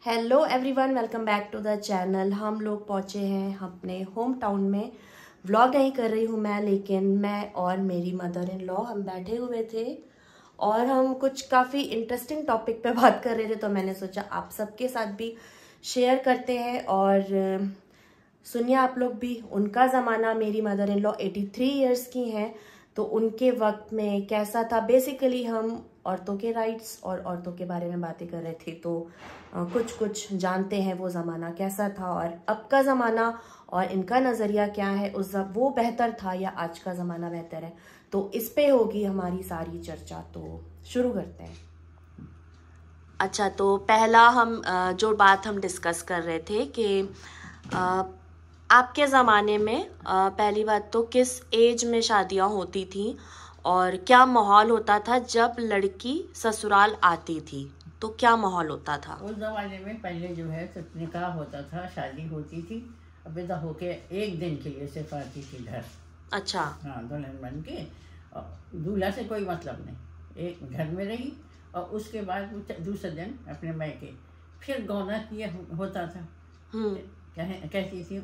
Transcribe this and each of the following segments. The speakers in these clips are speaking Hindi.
Hello everyone, welcome back to the channel. हम लोग पहुंचे हैं अपने होम टाउन में। व्लॉग नहीं कर रही हूं मैं, लेकिन मैं और मेरी मदर इन लॉ हम बैठे हुए थे और हम कुछ काफ़ी इंटरेस्टिंग टॉपिक पे बात कर रहे थे। तो मैंने सोचा आप सबके साथ भी शेयर करते हैं और सुनिए आप लोग भी। उनका ज़माना, मेरी मदर इन लॉ 83 ईयर्स की हैं, तो उनके वक्त में कैसा था। बेसिकली हम औरतों के राइट्स और औरतों के बारे में बातें कर रहे थे, तो कुछ कुछ जानते हैं वो ज़माना कैसा था और अब का ज़माना और इनका नज़रिया क्या है। वो बेहतर था या आज का ज़माना बेहतर है, तो इस पे होगी हमारी सारी चर्चा। तो शुरू करते हैं। अच्छा, तो पहला हम जो बात हम डिस्कस कर रहे थे कि आपके ज़माने में पहली बात तो किस एज में शादियां होती थी और क्या माहौल होता था जब लड़की ससुराल आती थी, तो क्या माहौल होता था उस जमाने में? पहले जो है सिर्फ निकाह होता था, शादी होती थी, अब विदा होके एक दिन के लिए सिर्फ आती थी घर। अच्छा। हाँ, दुल्हन बन के। और दूल्हा से कोई मतलब नहीं, एक घर में रही और उसके बाद वो दूसरे दिन अपने मायके फिर गौना किया होता था। कहती थी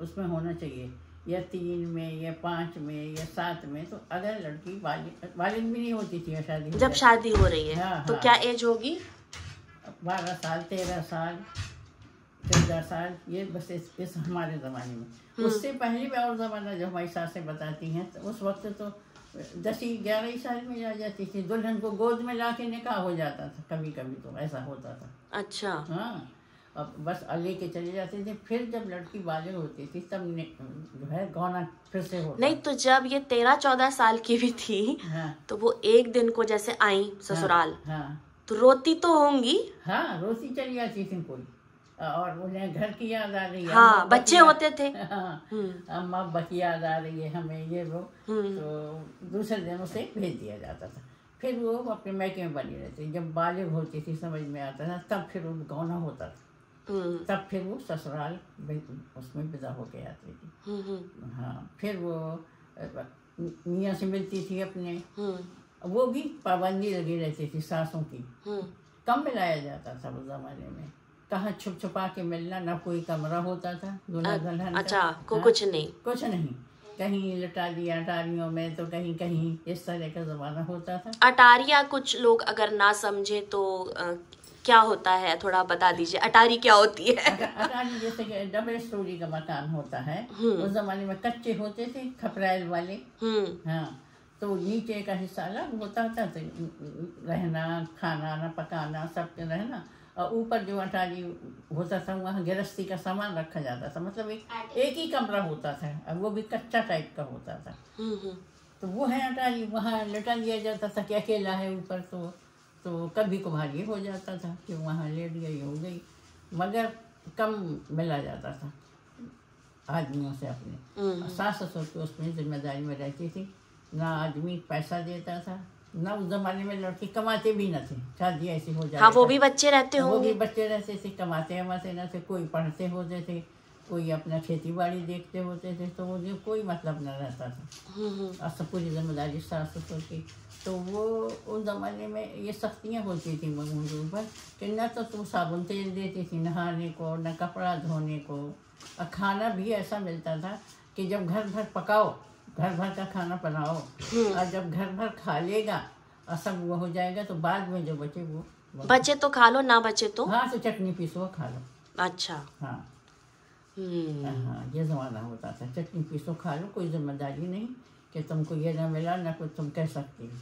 उसमें होना चाहिए या 3 में या 5 में या 7 में। तो अगर लड़की वालिद भी नहीं होती थी शादी जब शादी हो रही है। हाँ, तो हाँ। क्या एज होगी? 12 साल, 13 साल, 14 साल, ये बस इस हमारे ज़माने में। उससे पहले भी और ज़माना जो हमारी सासें बताती हैं, तो उस वक्त तो 10-11 साल में आ जाती थी दुल्हन को, गोद में ला के निकाह हो जाता था। कभी कभी तो ऐसा होता था। अच्छा। हाँ, अब बस लेके चले जाते थे। फिर जब लड़की बालिग होती थी तब जो है गौना फिर से होता। नहीं, तो जब ये 13-14 साल की भी थी, हाँ, तो वो एक दिन को जैसे आई ससुराल, हाँ, तो रोती तो होंगी। हाँ, रोती चली जाती थी कोई, और उन्हें घर की याद आ रही है। हाँ, बच्चे होते थे। हाँ, अम्मा अब्बा की याद आ रही है हमें, ये वो। तो दूसरे दिन उसे भेज दिया जाता था। फिर वो अपने मैके में बनी रहती। जब बालिग होती थी, समझ में आता था, तब फिर वो गौना होता था। तब फिर वो ससुराल उसमें विदा होके आती थी। हाँ, फिर वो मियाँ से मिलती थी अपने। वो भी पाबंदी लगी रहती थी सासों की। कम मिलाया जाता था उस जमाने में। कहाँ छुप छुपा के मिलना, ना कोई कमरा होता था दूल्हा दुल्हन का। अच्छा, हाँ, कुछ नहीं, कुछ नहीं। कहीं लटा दिया अटारियों में, तो कहीं कहीं इस तरह का जमाना होता था। अटारिया कुछ लोग अगर ना समझे तो क्या होता है, थोड़ा बता दीजिए। अटारी क्या होती है? अटारी जैसे कि डबल स्टोरी का मकान होता है। उस जमाने में कच्चे होते थे, खपराइल वाले। हाँ, तो नीचे का हिस्सा अलग होता था, तो रहना, खाना ना पकाना, सब रहना। और ऊपर जो अटारी होता था, वहाँ गृहस्थी का सामान रखा जाता था। मतलब एक ही कमरा होता था, और वो भी कच्चा टाइप का होता था। तो वो है अटारी, वहाँ लटा दिया जाता था कि अकेला है ऊपर। तो कभी कभार ये हो जाता था कि वहाँ लेट गई, हो गई, मगर कम मिला जाता था आदमियों से अपने। सास ससुर की उसमें जिम्मेदारी में रहती थी। ना आदमी पैसा देता था, ना उस जमाने में लड़के कमाते भी न थे। शादी ऐसी हो जाए, हाँ, वो भी बच्चे रहते होंगे। वो भी बच्चे रहते थे, कमाते वमाते न थे। कोई पढ़ते होते थे, कोई अपना खेती बाड़ी देखते होते थे, तो मुझे कोई मतलब न रहता था। और सब पूरी जिम्मेदारी सास ससुर की। तो वो उस ज़माने में ये सख्तियाँ होती थी मुझे ऊपर कि न तो तुम साबुन तेल देती थी नहाने को, न कपड़ा धोने को। और खाना भी ऐसा मिलता था कि जब घर भर पकाओ, घर भर का खाना बनाओ, और जब घर भर खा लेगा और सब वो हो जाएगा, तो बाद में जो बचे वो बचे तो खा लो, ना बचे तो हाँ, तो चटनी पीसो खा लो। अच्छा। हाँ, हाँ, ये ज़माना होता था। चटनी पीसो खा लो, कोई जिम्मेदारी नहीं कि तुमको ये ना मिला ना कुछ तुम कह सकती हो।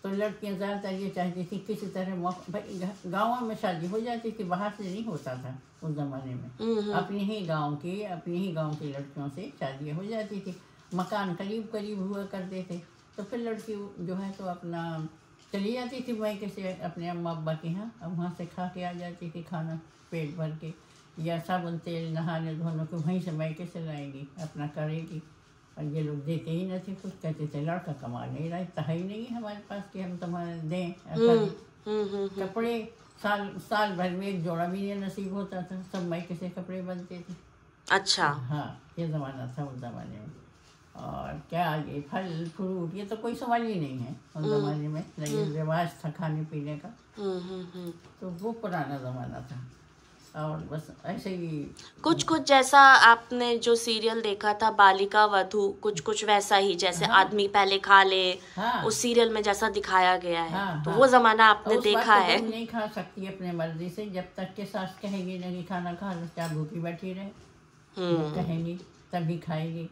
तो लड़कियां ज़्यादातर ये चाहती थी किसी तरह भाई गाँव में शादी हो जाती थी, बाहर से नहीं होता था उस ज़माने में। अपने ही गाँव की लड़कियों से शादियाँ हो जाती थी। मकान करीब करीब हुआ करते थे, तो फिर लड़की जो है तो अपना चली जाती थी मायके से अपने अम्मा अब्बा के यहाँ। अब वहाँ से खा के आ जाती थी खाना पेट भर के, या साबुन तेल नहाने धोने को वहीं से मायके से लाएगी, अपना करेगी। और ये लोग देते ही न थे कुछ, कहते थे लड़का कमा नहीं रहा, इतना ही नहीं है हमारे पास कि हम तुम्हारे दें। कपड़े साल भर में एक जोड़ा भी नहीं नसीब होता था, सब मायके से कपड़े बनते थे। अच्छा। हाँ, ये ज़माना था उस ज़माने में। और क्या ये फल फ्रूट ये तो कोई सवाल ही नहीं है उस जमाने में, लेकिन रिवाज था खाने पीने का। तो वो पुराना जमाना था। और बस ऐसे ही कुछ कुछ जैसा आपने जो सीरियल देखा था बालिका वधू, कुछ कुछ वैसा ही, जैसे आदमी पहले खा ले, उस सीरियल में जैसा दिखाया गया है। तो वो जमाना आपने देखा है। नहीं खा सकती अपने मर्जी से, जब तक के सास कहेगी नहीं खाना खा लो, चाहे भूखी बैठी रहे, कहेंगी तभी खाएगी।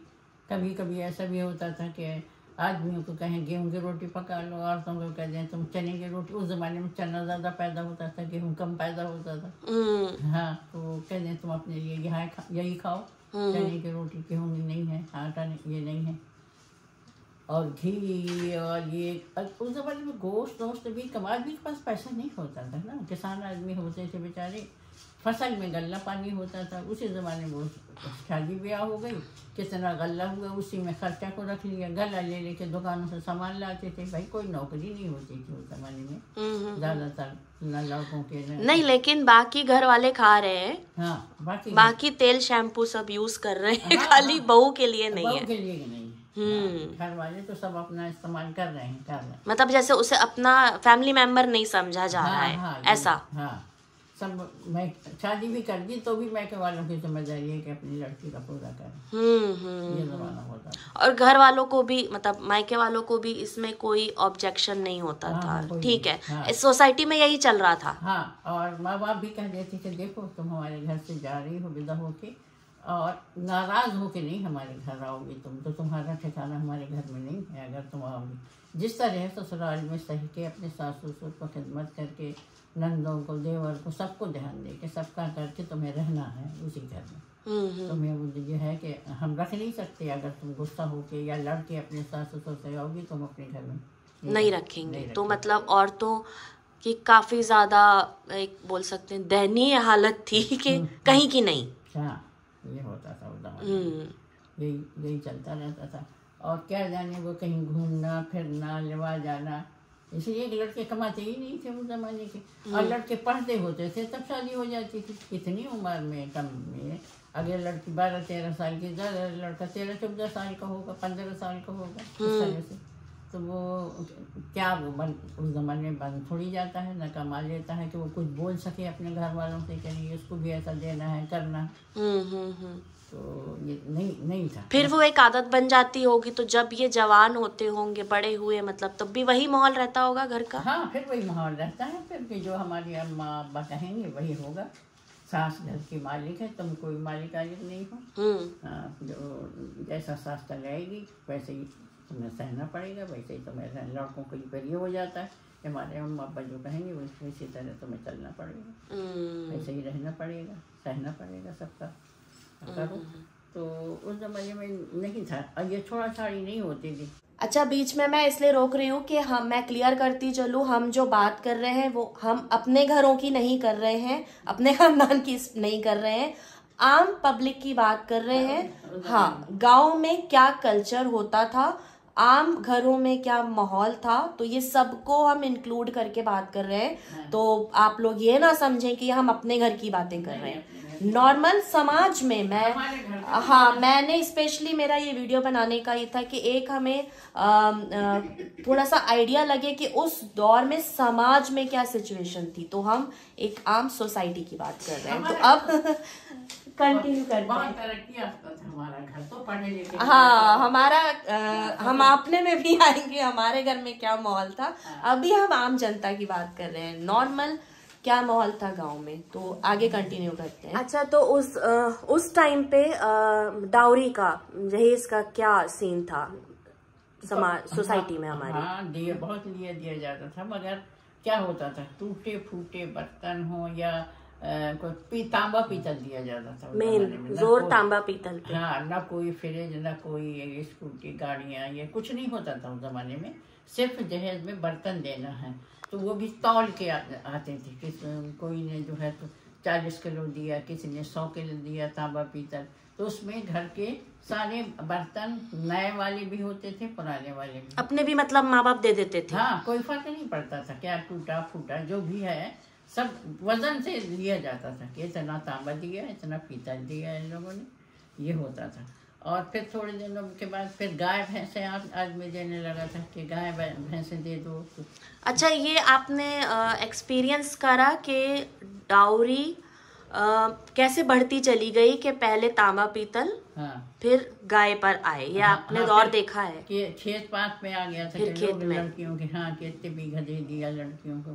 कभी कभी ऐसा भी होता था कि आदमियों को कहें गेहूं की रोटी पका लो, औरतों को कह दें तुम चने की रोटी। उस जमाने में चना ज्यादा पैदा होता था, गेहूं कम पैदा होता था। हाँ, तो कह दें तुम अपने लिए यही खाओ, चने की रोटी, गेहूं नहीं है, आटा ये नहीं है। और घी और ये उस जमाने में गोश्त भी कम। आदमी के पास पैसा नहीं होता था ना, किसान आदमी होते थे बेचारे, फसल में गल्ला पानी होता था। उसी ज़माने में शादी ब्याह हो गई, कितना गल्ला हुआ उसी में खर्चा को रख लिया, गल्ला ले लेके दुकानों से सामान लाते थे। भाई कोई नौकरी नहीं होती थी उस ज़माने में ज़्यादातर न लड़कों के नहीं, लेकिन बाकी घर वाले खा रहे हैं। हाँ, बाकी तेल शैम्पू सब यूज कर रहे हैं। हाँ, खाली बहू के लिए नहीं है। बहू के लिए नहीं, घर वाले तो सब अपना इस्तेमाल कर रहे हैं। मतलब जैसे उसे अपना फैमिली मेंबर नहीं समझा जा रहा है, ऐसा। हाँ, सब मैं शादी भी कर दी तो भी मैके वालों की जिम्मेदारी है कि अपनी लड़की का पूरा करें। ये जमाना होता था। और घर वालों को भी, मतलब मायके वालों को भी इसमें कोई ऑब्जेक्शन नहीं होता था। ठीक है। इस सोसाइटी में यही चल रहा था। हाँ, और माँ बाप भी कह देते कि देखो तुम हमारे घर से जा रही हो विदा होके, और नाराज होके नहीं हमारे घर आओगी तुम, तो तुम्हारा ठिकाना हमारे घर में नहीं है। अगर तुम आओगी जिस तरह ससुराल में सही के अपने सास ससुर को खिदमत करके, नंदों को, देवर को, सबको ध्यान दे के सबका करके तुम्हें रहना है उसी घर में। तुम्हें वो ये है कि हम रख नहीं सकते, अगर तुम गुस्सा होके या लड़के अपने सास ससुर से आओगी तुम अपने घर में नहीं रखेंगे। तो मतलब औरतों की काफी ज्यादा एक बोल सकते हैं दयनीय हालत थी कि कहीं की नहीं। हाँ, ये होता था उस जमाने, यही चलता रहता था। और क्या जाने वो कहीं घूमना फिरना, लेवा जाना, इसलिए एक लड़के कमाते ही नहीं थे उस जमाने के। और लड़के पढ़ते होते थे तब शादी हो जाती थी, कितनी उम्र में, कम में। अगर लड़की 12-13 साल की, लड़का 13-14 साल का होगा, 15 साल का होगा, इस तरह से। तो वो क्या वो उस जमाने में बन थोड़ी जाता है, न कमा लेता है कि वो कुछ बोल सके अपने घर वालों से कि नहीं इसको भी ऐसा देना है, करना। तो ये नहीं था। फिर वो एक आदत बन जाती होगी। तो जब ये जवान होते होंगे, बड़े हुए, मतलब तब भी वही माहौल रहता होगा घर का। हाँ, फिर वही माहौल रहता है। फिर कि जो हमारी अम्मा अब्बा कहेंगे वही होगा। सास घर की मालिक है, तुम कोई मालिक नहीं हो। जो जैसा सास चलाएगी वैसे ही तुम्हें सहना पड़ेगा, वैसे ही तुम्हें। लड़कों को पर ये हो जाता है कि हमारे अम्मा अब्बा जो कहेंगे वैसे तरह तुम्हें चलना पड़ेगा, वैसे ही रहना पड़ेगा, सहना पड़ेगा सबका करो। तो उस जमाने में नहीं था, और ये छोड़ा छाड़ी नहीं होती थी। अच्छा, बीच में मैं इसलिए रोक रही हूँ कि मैं क्लियर करती चलूँ, हम जो बात कर रहे हैं वो हम अपने घरों की नहीं कर रहे हैं, अपने खानदान की नहीं कर रहे हैं, आम पब्लिक की बात कर रहे हैं। हाँ, गांव में क्या कल्चर होता था, आम घरों में क्या माहौल था, तो ये सबको हम इंक्लूड करके बात कर रहे हैं। तो आप लोग ये ना समझें कि हम अपने घर की बातें कर रहे हैं। नॉर्मल समाज में मैंने स्पेशली मेरा ये वीडियो बनाने का ये था कि एक हमें थोड़ा सा आइडिया लगे कि उस दौर में समाज में क्या सिचुएशन थी। तो हम एक आम सोसाइटी की बात कर रहे हैं। तो अब कंटिन्यू करते हैं। हमारा घर तो पढ़े लिखे। हाँ, हमारा हम अपने में भी आएंगे, हमारे घर में क्या माहौल था। अभी हम आम जनता की बात कर रहे हैं, नॉर्मल क्या माहौल था गांव में। तो आगे कंटिन्यू करते हैं। अच्छा, तो उस टाइम पे डाउरी का, दहेज का क्या सीन था समाज सोसाइटी में हमारी? हाँ, बहुत दिया जाता था, मगर क्या होता था, टूटे फूटे बर्तन हो या कोई तांबा पीतल दिया जाता था। मेन जोर तांबा पीतल पे। हाँ, न कोई फ्रिज, न कोई स्कूटी, गाड़ियाँ, ये कुछ नहीं होता था उस जमाने में। सिर्फ दहेज में बर्तन देना है, तो वो भी तौल के आते थे। कोई ने जो है तो 40 किलो दिया, किसी ने 100 किलो दिया तांबा पीतल। तो उसमें घर के सारे बर्तन नए वाले भी होते थे, पुराने वाले भी। अपने भी मतलब माँ बाप दे देते थे। हाँ, कोई फर्क नहीं पड़ता था, क्या टूटा फूटा जो भी है सब वजन से लिया जाता था कि इतना तांबा दिया, इतना पीतल दिया इन लोगों ने, ये होता था। और फिर थोड़े दिनों के बाद फिर गाय भैंसे आदमी देने लगा था कि गाय भैंसे दे दो। अच्छा, ये आपने एक्सपीरियंस करा कि डाउरी कैसे बढ़ती चली गई कि पहले तांबा पीतल, हाँ, फिर गाय पर आए, या हाँ, आपने हाँ, दौर देखा है कि खेत पात में आ गया था फिर कि खेत लोग में लड़कियों के, हाँ, कि इतने बीघा दे दिया लड़कियों को।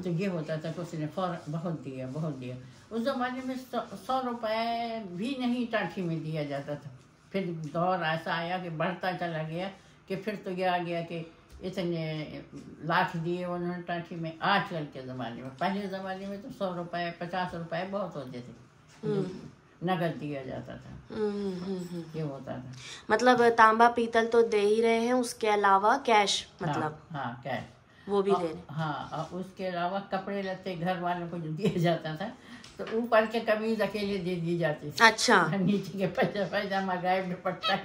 तो ये होता था कि उसने बहुत दिया, बहुत दिया। उस जमाने में 100 रुपए भी नहीं टाठी में दिया जाता था। फिर दौर ऐसा आया कि बढ़ता चला गया कि फिर तो ये आ गया कि इतने लाख दिए उन्होंने टाठी में। आजकल के ज़माने में, पहले ज़माने में तो 100 रुपए 50 रुपए बहुत होते थे, नगद दिया जाता था। ये होता था। मतलब तांबा पीतल तो दे ही रहे हैं, उसके अलावा कैश, मतलब हाँ, कैश वो भी दे रहे हैं। हाँ, और उसके अलावा कपड़े लत्ते घर वालों को जो दिया जाता था, तो ऊपर के कमीज अकेले दे दी जाती थी। अच्छा, नीचे के पैजामा गायब दुपट्टा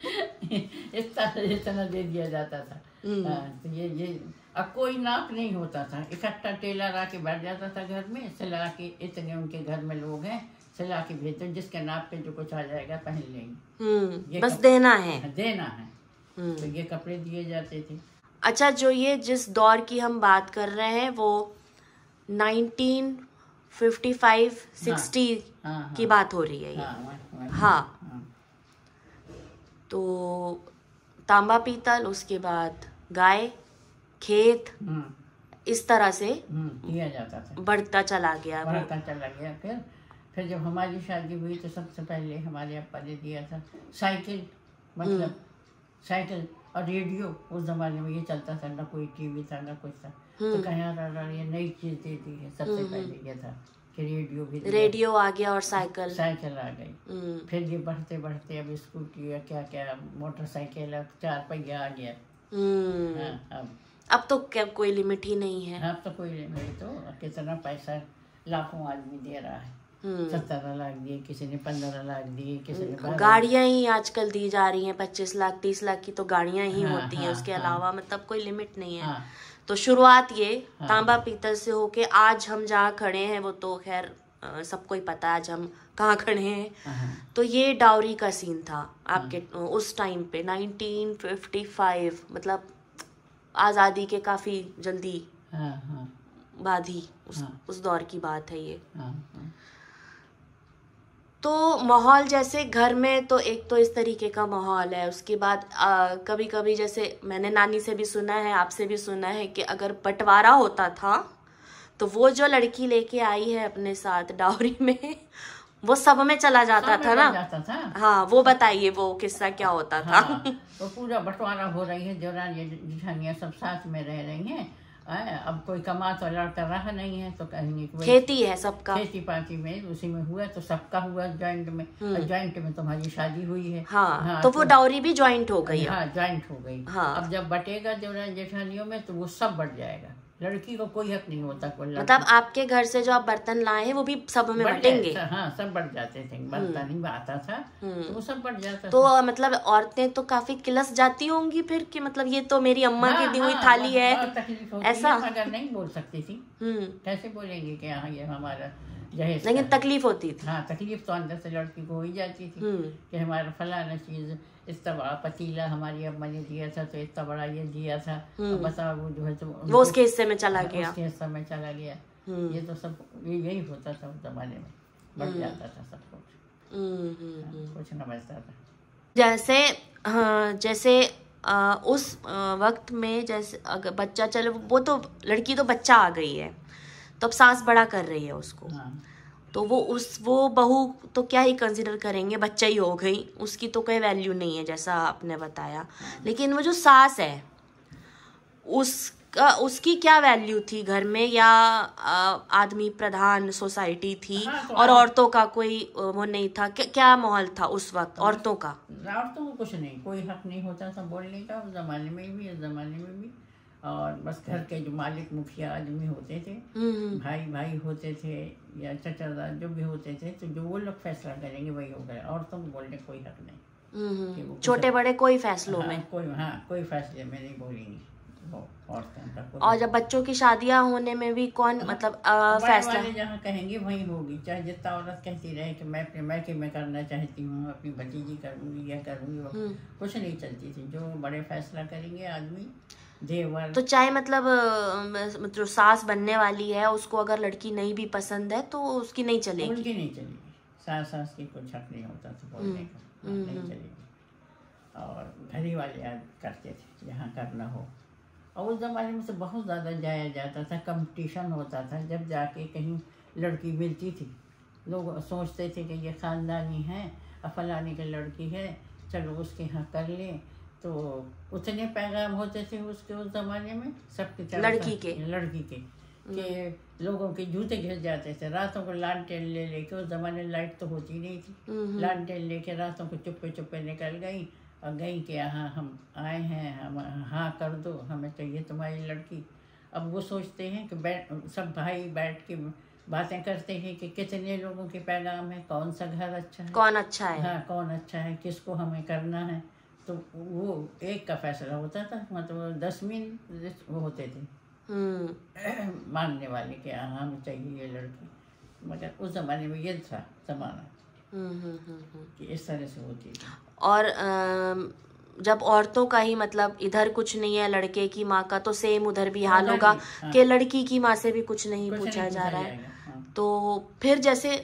इतना दे दिया जाता था। तो ये अब कोई नाप नहीं होता था, इकट्ठा टेलर आके बैठ जाता था घर में, सिला के, इतने उनके घर में लोग हैं, सिला के भेजते, जिसके नाप पे जो कुछ आ जाएगा पहन लेंगे। बस देना है, तो ये कपड़े दिए जाते थे। अच्छा, जो ये जिस दौर की हम बात कर रहे हैं वो 1955-60 की बात हो रही है ये। हाँ, तो तांबा पीतल, उसके बाद गाय, खेत, इस तरह से दिया जाता था, बढ़ता चला गया। फिर जब हमारी शादी हुई तो सबसे पहले हमारे अप्पा ने दिया था साइकिल, मतलब साइकिल और रेडियो। उस जमाने में ये चलता था, ना कोई टीवी था ना कुछ था, तो कहीं ये नई चीज दे दी है। सबसे पहले ये था कि रेडियो आ गया और साइकिल आ गई। फिर ये बढ़ते बढ़ते अब स्कूटी या क्या क्या मोटरसाइकिल, 4 पहिया आ गया। अब तो क्या कोई लिमिट ही नहीं है। अब तो कोई लिमिट, तो कितना पैसा लाखों आदमी दे रहा है। 17 लाख दिए, किसी ने 15 लाख दिए, किसी ने गाड़ियां ही आजकल दी जा रही हैं, 25 लाख 30 लाख की तो गाड़ियां ही होती हैं। उसके अलावा मतलब कोई लिमिट नहीं है। तो शुरुआत ये तांबा पीतल से होके आज हम जहाँ खड़े हैं वो तो खैर सबको ही पता है आज हम कहाँ खड़े हैं। तो ये डाउरी का सीन था आपके उस टाइम पे 1955, मतलब आज़ादी के काफी जल्दी बाद ही उस दौर की बात है ये। तो माहौल जैसे घर में तो एक तो इस तरीके का माहौल है, उसके बाद कभी कभी जैसे मैंने नानी से भी सुना है, आपसे भी सुना है कि अगर बंटवारा होता था तो वो जो लड़की लेके आई है अपने साथ डाउरी में, वो सब में चला जाता था ना। हाँ, वो बताइए वो किस्सा क्या होता था। तो पूरा बंटवारा हो रही है, देवरानी जेठानियां सब साथ में रह रही हैं। अब कोई कमा तो लड़का रहा नहीं है, तो कहीं खेती है सबका, खेती पाती में उसी में हुआ, तो सबका हुआ जॉइंट में। जॉइंट में तुम्हारी शादी हुई है। हाँ, तो वो डाउरी भी जॉइंट हो गई। हाँ, जॉइंट हो गई। अब जब बटेगा देवरानी जेठानियों में तो वो सब बढ़ जाएगा, लड़की को कोई हक नहीं होता। मतलब आपके घर से जो आप बर्तन लाए हैं वो भी सब में बटेंगे। हाँ, सब बढ़ जाते थे, बर्तन ही आता था तो वो सब बढ़ जाता तो था। मतलब औरतें तो काफी किलस जाती होंगी फिर कि मतलब ये तो मेरी अम्मा की दी हुई थाली है, ऐसा अगर नहीं बोल सकती थी। कैसे बोलेंगे कि हाँ ये हमारा जहेज, लेकिन तकलीफ होती थी। हाँ, तकलीफ तो अंदर से लड़की को हो ही जाती थी कि हमारा फलाना चीज, इतना बड़ा पतीला हमारी अम्मा ने दिया था, तो इतना बड़ा ये दिया था, बताओ वो जो है तो वो उसके हिस्से में चला गया, उसके हिस्से में चला गया। ये तो सब यही होता था उस जमाने में, बढ़ जाता था सब कुछ, कुछ न बचता था। जैसे उस वक्त में जैसे अगर बच्चा चले, वो तो लड़की तो बच्चा आ गई है तो अब सास बड़ा कर रही है उसको। तो वो बहू तो क्या ही कंसिडर करेंगे, बच्चा ही हो गई, उसकी तो कोई वैल्यू नहीं है जैसा आपने बताया। लेकिन वो जो सास है उसकी क्या वैल्यू थी घर में, या आदमी प्रधान सोसाइटी थी और औरतों का कोई वो नहीं था? क्या माहौल था उस वक्त औरतों का? औरतों को कुछ नहीं, कोई हक नहीं होता था बोलने का, उस जमाने में भी इस जमाने में भी। और बस घर के जो मालिक मुखिया आदमी होते थे, भाई होते थे या चचादार जो भी होते थे, तो जो वो लोग फैसला करेंगे वही होगा। औरतों को बोलने कोई हक नहीं। छोटे बड़े कोई फैसलों में कोई फैसले में नहीं बोलेंगी, वो औरतों का कोई। और जब बच्चों की शादियां होने में भी कौन मतलब बड़े फैसला? वाले जहाँ कहेंगे वहीं होगी, चाहे जितना औरत कहती रहे कि मैं अपने मैके में करना चाहती हूँ, अपनी भतीजी करूँगी या करूँगी, वो कुछ नहीं चलती थी। जो बड़े फैसला करेंगे आदमी देवर। तो चाहे मतलब जो सास बनने वाली है उसको अगर लड़की नहीं भी पसंद है तो उसकी नहीं चलेगी? उनकी नहीं चलेगी, सास की कुछ हक नहीं होता था बोलने का, नहीं चलेगी। और घर ही वाले याद करते थे जहाँ करना हो। और उस ज़माने में तो बहुत ज़्यादा जाया जाता था, कंपटीशन होता था। जब जाके कहीं लड़की मिलती थी, लोग सोचते थे कि ये ख़ानदानी है, फलाने की लड़की है, चलो उसके यहाँ कर लें। तो उतने पैगाम होते थे उसके उस ज़माने में, सबके लड़की के कि लोगों के जूते घिस जाते थे। रातों को लालटेन ले लेके, उस ज़माने में लाइट तो होती नहीं थी, लालटेन लेके रातों को चुप्पे चुप्पे निकल गई और गई कि हाँ हम आए हैं, हम हाँ कर दो, हमें चाहिए तुम्हारी लड़की। अब वो सोचते हैं कि सब भाई बैठ के बातें करते हैं कि कितने लोगों के पैगाम है, कौन सा घर अच्छा है, कौन अच्छा है, हाँ कौन अच्छा है, किसको हमें करना है। तो वो एक का फैसला होता था, मतलब 10 वो होते थे मांगने वाले कि हाँ हमें चाहिए ये लड़की। मगर उस ज़माने में ये था ज़माना कि इस तरह से होती थी। और जब औरतों का ही मतलब इधर कुछ नहीं है लड़के की माँ का, तो सेम उधर भी हाल होगा कि लड़की की माँ से भी कुछ नहीं पूछा जा रहा है। तो फिर जैसे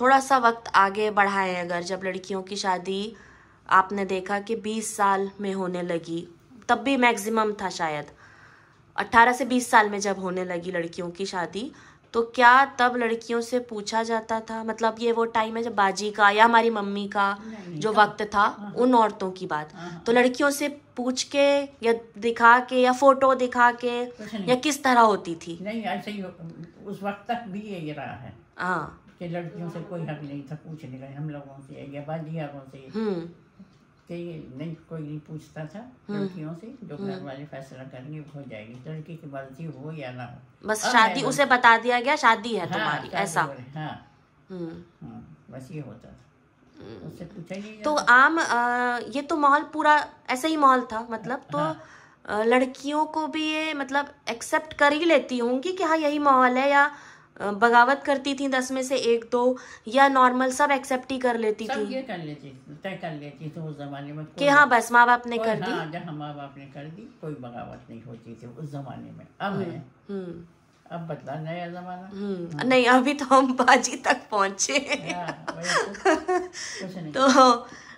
थोड़ा सा वक्त आगे बढ़ाए, अगर जब लड़कियों की शादी आपने देखा कि 20 साल में होने लगी, तब भी मैक्सिमम था शायद 18 से 20 साल में जब होने लगी लड़कियों की शादी, तो क्या तब लड़कियों से पूछा जाता था? मतलब ये वो टाइम है जब बाजी का या हमारी मम्मी का जो वक्त था, उन औरतों की बात, तो लड़कियों से पूछ के या दिखा के या फोटो दिखा के या किस तरह होती थी? नहीं, ऐसे ही उस वक्त तक भी यही रहा है। हाँ, कि लड़कियों से कोई हक नहीं था पूछने का, हम लोगों से या बाजियारों से कि नहीं, कोई नहीं पूछता था लड़कियों से। जो घर वाले फैसला करेंगे हो जाएगी, लड़की की मर्जी हो या ना हो, बस शादी उसे बता दिया गया शादी है तुम्हारी, ऐसा। बस ये होता था, उससे पूछा ही नहीं। तो आम ये तो माहौल पूरा ऐसा ही माहौल था, मतलब तो लड़कियों को भी ये मतलब एक्सेप्ट कर ही लेती होंगी कि हाँ यही माहौल है, या बगावत करती थी 10 में से 1-2, या नॉर्मल सब एक्सेप्ट ही कर लेती थी? ये कर लेती, तय कर लेती थी उस जमाने में कि हाँ बस माँ बाप ने कर दी। हाँ, जहाँ माँ बाप ने कर दी, कोई बगावत नहीं होती थी उस जमाने में। अब है, अब बदला नया जमाना। नहीं, अभी तो हम बाजी तक पहुंचे। तो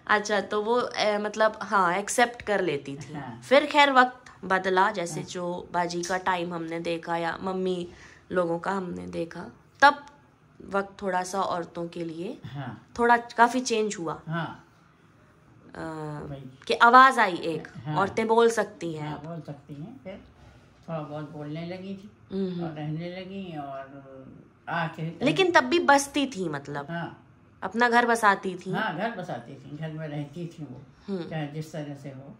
अच्छा, तो वो मतलब हाँ एक्सेप्ट कर लेती थी। फिर खैर वक्त बदला, जैसे जो बाजी का टाइम हमने देखा या मम्मी लोगों का हमने देखा, तब वक्त थोड़ा सा औरतों के लिए थोड़ा काफी चेंज हुआ। कि आवाज आई एक, औरतें बोल सकती हैं, बोल सकती हैं। फिर थोड़ा बहुत बोलने लगी थी और रहने लगी, और आके लेकिन तब भी बसती थी, मतलब अपना घर बसाती थी। हाँ, घर बसाती थी, घर में रहती थी वो, चाहे जिस तरह से हो।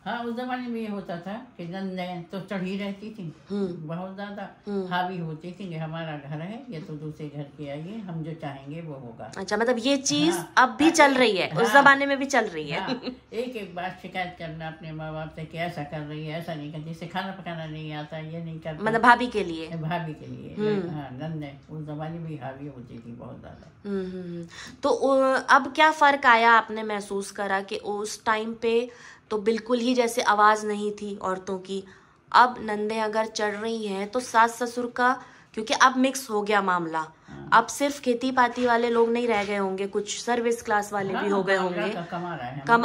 हाँ, उस जमाने में ये होता था कि नंदें तो चढ़ी रहती थी, बहुत ज्यादा हावी होती थी कि हमारा घर है, ये तो दूसरे घर की आई है, हम जो चाहेंगे वो होगा। अच्छा, मतलब ये चीज अब भी चल रही है, उस जमाने में भी चल रही है। एक बार शिकायत करना अपने माँ बाप से कि ऐसा कर रही है, ऐसा नहीं करती, खाना पकाना नहीं आता, ये नहीं करता, मतलब भाभी के लिए। हाँ, नंदें उस जमाने में हावी होती थी बहुत ज्यादा। तो अब क्या फर्क आया, आपने महसूस करा कि उस टाइम पे तो बिल्कुल ही जैसे आवाज नहीं थी औरतों की, अब नंदे अगर चढ़ रही हैं तो सास ससुर का, क्योंकि अब मिक्स हो गया मामला, अब सिर्फ खेती पाती वाले लोग नहीं रह गए होंगे, कुछ सर्विस क्लास वाले भी हो गए होंगे,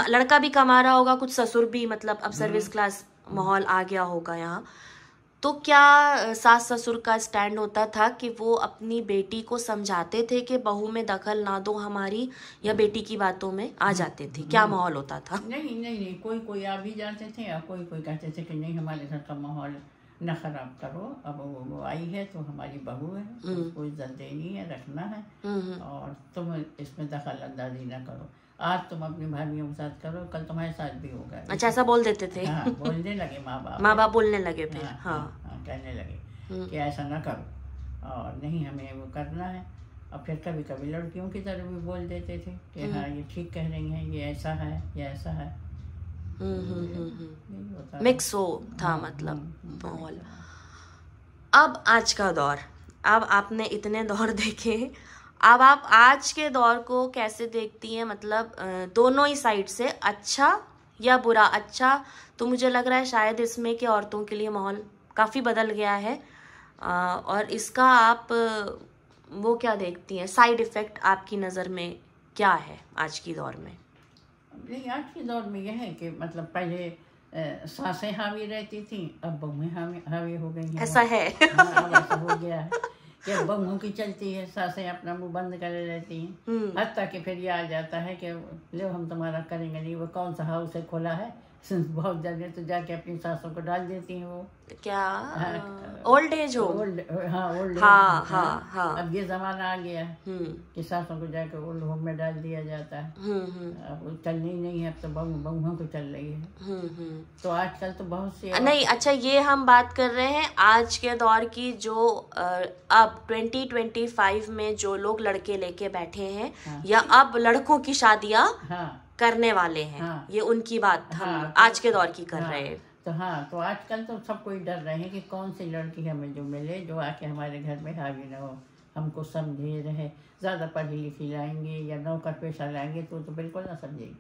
लड़का भी कमा रहा होगा, कुछ ससुर भी, मतलब अब सर्विस क्लास माहौल आ गया होगा यहाँ। तो क्या सास ससुर का स्टैंड होता था कि वो अपनी बेटी को समझाते थे कि बहू में दखल ना दो हमारी, या बेटी की बातों में आ जाते थे? क्या माहौल होता था? नहीं, कोई आ भी जाते थे, और कोई कहते थे कि नहीं, हमारे घर का माहौल न खराब करो, अब वो आई है तो हमारी बहू है, उसको इज्जत देनी है, रखना है, और तुम इसमें दखल अंदाजी न करो। आज तुम अपनी भाभीयों के साथ करो, कल तुम्हारे साथ भी होगा। अच्छा, ऐसा बोल देते थे? हाँ, बोलने लगे माँ बाप बोलने लगे फिर। हाँ, कहने लगे कि ऐसा ना करो, और नहीं हमें वो करना है। और फिर कभी कभी लड़कियों की तरफ भी बोल देते थे कि हाँ ये ठीक कह रही हैं, ये ऐसा है, ये ऐसा है। मिक्स हो था मतलब माहौल। अब आज का दौर, अब आपने इतने दौर देखे, अब आप आज के दौर को कैसे देखती हैं? मतलब दोनों ही साइड से, अच्छा या बुरा? अच्छा तो मुझे लग रहा है शायद इसमें कि औरतों के लिए माहौल काफ़ी बदल गया है, और इसका आप वो क्या देखती हैं, साइड इफ़ेक्ट आपकी नज़र में क्या है आज की दौर में? नहीं, आज के दौर में यह है कि मतलब पहले सासें हावी रहती थी, अब बहुएं हावी हो गई हैं। ऐसा है? हाँ, अब ऐसा हो गया है कि बहुओं की चलती है, सासें अपना मुंह बंद करे रहती हैं। हत्ता कि फिर ये आ जाता है कि लो हम तुम्हारा करेंगे नहीं, वो कौन सा हाउस है खुला है। बहुत जगह तो जाके अपनी सासों को डाल देती हैं वो। क्या ओल्ड एज हो? हाँ, ओल्ड एज। हाँ हाँ हाँ। अब ये जमाना आ गया है कि सासों को जाके ओल्ड होम में डाल दिया जाता है। अब वो चलनी नहीं है, अब तो बहुओं को चल रही है। तो आजकल तो बहुत से नहीं, अच्छा ये हम बात कर रहे हैं आज के दौर की, जो अब 2025 में जो लोग लड़के लेके बैठे हैं, या अब लड़कों की शादियां करने वाले हैं, ये उनकी बात हम आज के दौर की कर रहे हैं। तो आजकल तो सब कोई डर रहे हैं कि कौन सी लड़की हमें जो मिले, जो आके हमारे घर में हावी न हो, हमको समझे रहे। ज़्यादा पढ़ी लिखी लाएंगे या नौकर पेशा लाएंगे तो बिल्कुल ना समझेगी,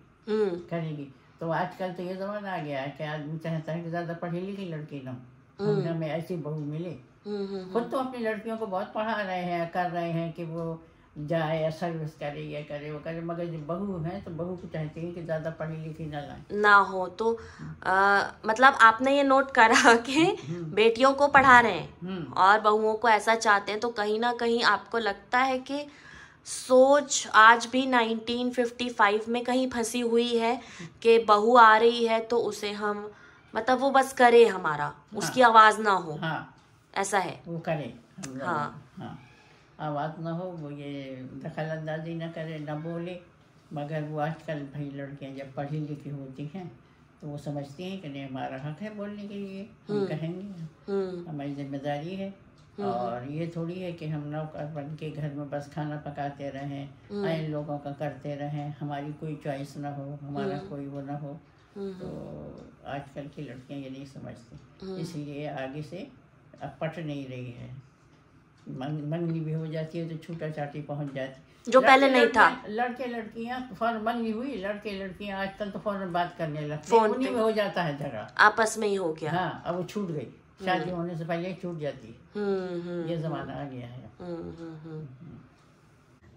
करेगी। तो आजकल तो ये ज़माना आ गया है कि आदमी चाहता है कि ज़्यादा पढ़ी लिखी लड़की ना हो, हमें ऐसी बहू मिले। खुद तो अपनी लड़कियों को बहुत पढ़ा रहे हैं, कर रहे हैं कि वो जाए या सर्विस करे या करे वो करे, मगर जब बहू है तो बहू को चाहती है कि ज़्यादा पढ़ी लिखी ना हो। तो मतलब आपने ये नोट करा कि बेटियों को पढ़ा रहे हैं और बहुओं को ऐसा चाहते हैं, तो कहीं ना कहीं आपको लगता है कि सोच आज भी 1955 में कहीं फंसी हुई है कि बहू आ रही है तो उसे हम मतलब वो बस करे हमारा, उसकी आवाज़ ना हो। ऐसा है, वो करे। हाँ, आवाज़ ना हो, वो ये दखल अंदाजी ना करे, ना बोले। मगर वो आजकल भाई लड़कियां जब पढ़ी लिखी होती हैं तो वो समझती हैं कि नहीं, हमारा हक है बोलने के लिए, हम कहेंगे, हमारी जिम्मेदारी है। और ये थोड़ी है कि हम नौकर बन के घर में बस खाना पकाते रहें, आए लोगों का करते रहें, हमारी कोई चॉइस ना हो, हमारा कोई वो ना हो। तो आजकल की लड़कियां ये नहीं समझती, इसलिए आगे से अब पट नहीं रही है। मंगनी भी हो जाती है तो छूटा छाटी पहुंच जाती, जो पहले नहीं था। लड़के लड़कियां फौरन मंगनी हुई, लड़के लड़कियां आजकल तो फौरन बात करने लगते हैं, उन्हीं में हो जाता है झगड़ा, आपस में ही हो गया। हाँ, अब वो छूट गई, शादी होने से पहले छूट जाती है। ये जमाना आ गया है।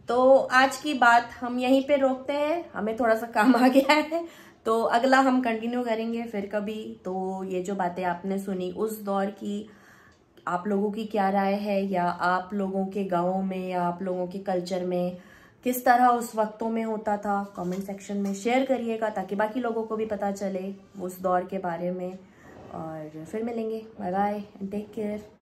तो आज की बात हम यहीं पे रोकते हैं, हमें थोड़ा सा काम आ गया है, तो अगला हम कंटिन्यू करेंगे फिर कभी। तो ये जो बातें आपने सुनी उस दौर की, आप लोगों की क्या राय है, या आप लोगों के गाँव में या आप लोगों के कल्चर में किस तरह उस वक्तों में होता था, कमेंट सेक्शन में शेयर करिएगा ताकि बाकी लोगों को भी पता चले उस दौर के बारे में। और फिर मिलेंगे, bye bye and take care.